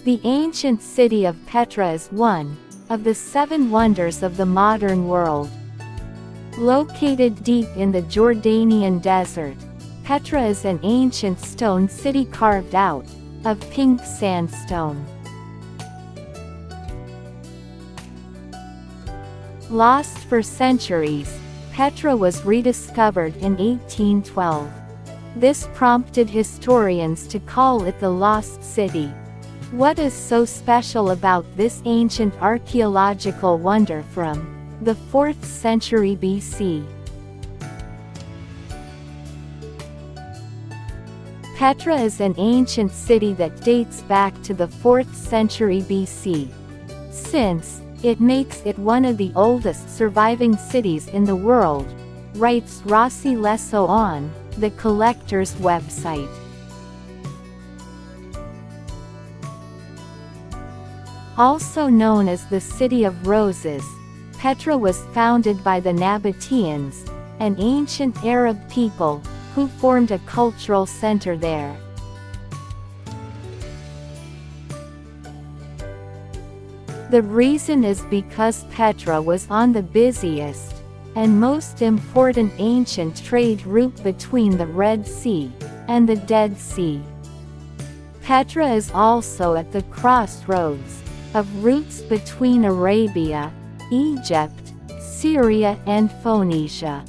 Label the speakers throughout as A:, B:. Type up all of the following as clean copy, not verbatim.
A: The ancient city of Petra is one of the 7 wonders of the modern world. Located deep in the Jordanian desert, Petra is an ancient stone city carved out of pink sandstone. Lost for centuries, Petra was rediscovered in 1812. This prompted historians to call it the Lost City. What is so special about this ancient archaeological wonder from the 4th century BC? Petra is an ancient city that dates back to the 4th century BC. Since it makes it one of the oldest surviving cities in the world, writes Lesso on the collector's website. Also known as the City of Roses, Petra was founded by the Nabateans, an ancient Arab people, who formed a cultural center there. The reason is because Petra was on the busiest and most important ancient trade route between the Red Sea and the Dead Sea. Petra is also at the crossroads of routes between Arabia, Egypt, Syria and Phonesia.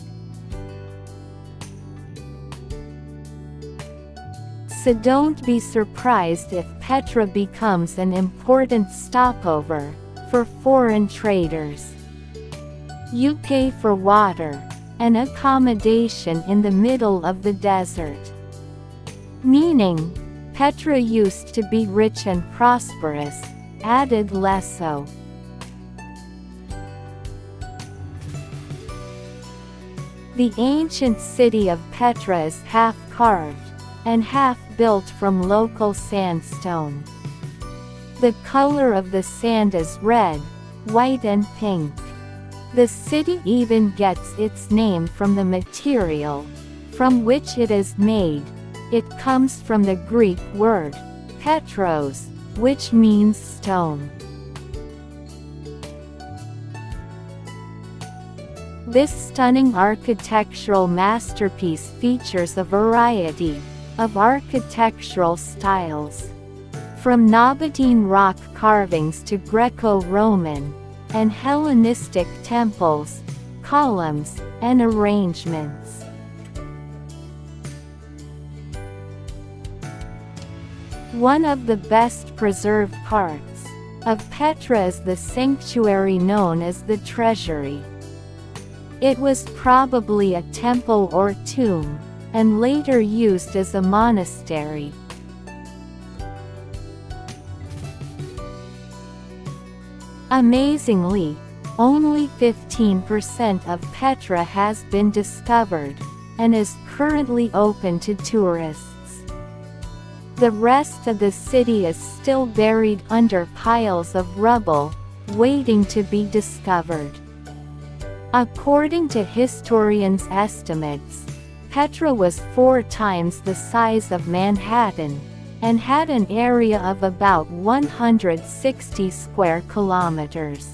A: So don't be surprised if Petra becomes an important stopover for foreign traders. You pay for water and accommodation in the middle of the desert. Meaning, Petra used to be rich and prosperous, added Lesso. The ancient city of Petra is half carved and half built from local sandstone. The color of the sand is red, white and pink. The city even gets its name from the material from which it is made. It comes from the Greek word petros, which means stone. This stunning architectural masterpiece features a variety of architectural styles, from Nabatean rock carvings to Greco-Roman and Hellenistic temples, columns, and arrangements. One of the best preserved parts of Petra is the sanctuary known as the Treasury. It was probably a temple or tomb, and later used as a monastery. Amazingly, only 15% of Petra has been discovered, and is currently open to tourists. The rest of the city is still buried under piles of rubble, waiting to be discovered. According to historians' estimates, Petra was 4 times the size of Manhattan, and had an area of about 160 square kilometers.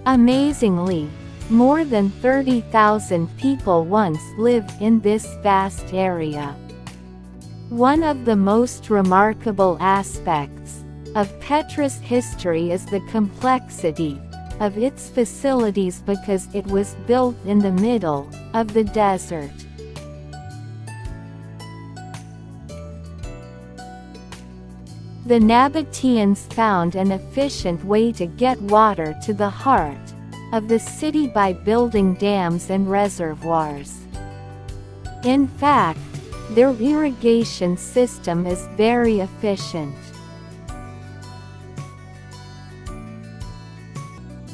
A: Amazingly, more than 30,000 people once lived in this vast area. One of the most remarkable aspects of Petra's history is the complexity of its facilities because it was built in the middle of the desert. The Nabateans found an efficient way to get water to the heart of the city by building dams and reservoirs. In fact, their irrigation system is very efficient.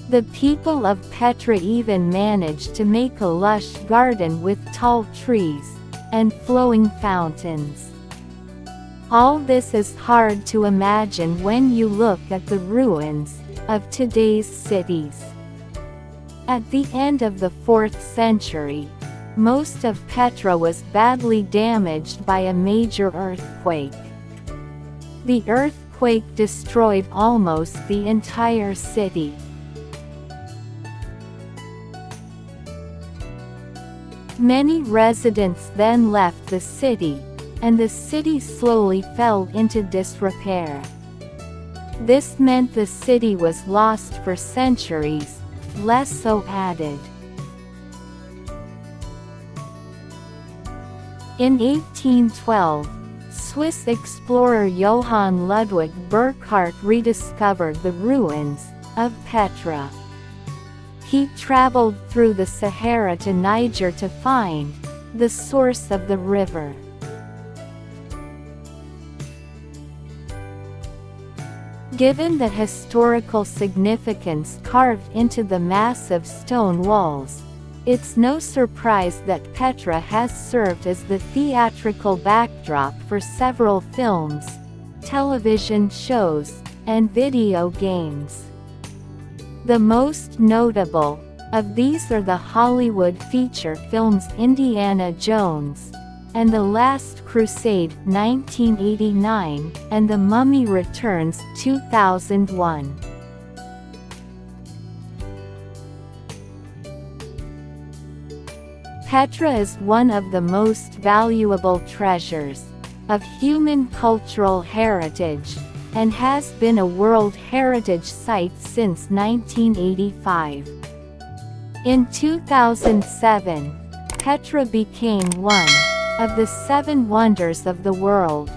A: The people of Petra even managed to make a lush garden with tall trees and flowing fountains. All this is hard to imagine when you look at the ruins of today's cities. At the end of the 4th century, most of Petra was badly damaged by a major earthquake. The earthquake earthquake destroyed almost the entire city. Many residents then left the city, and the city slowly fell into disrepair. This meant the city was lost for centuries, Lesso added. In 1812, Swiss explorer Johann Ludwig Burckhardt rediscovered the ruins of Petra. He traveled through the Sahara to Niger to find the source of the river. Given the historical significance carved into the massive stone walls, it's no surprise that Petra has served as the theatrical backdrop for several films, television shows, and video games. The most notable of these are the Hollywood feature films Indiana Jones and The Last Crusade 1989 and The Mummy Returns 2001. Petra is one of the most valuable treasures of human cultural heritage, and has been a World Heritage Site since 1985. In 2007, Petra became one of the 7 wonders of the world.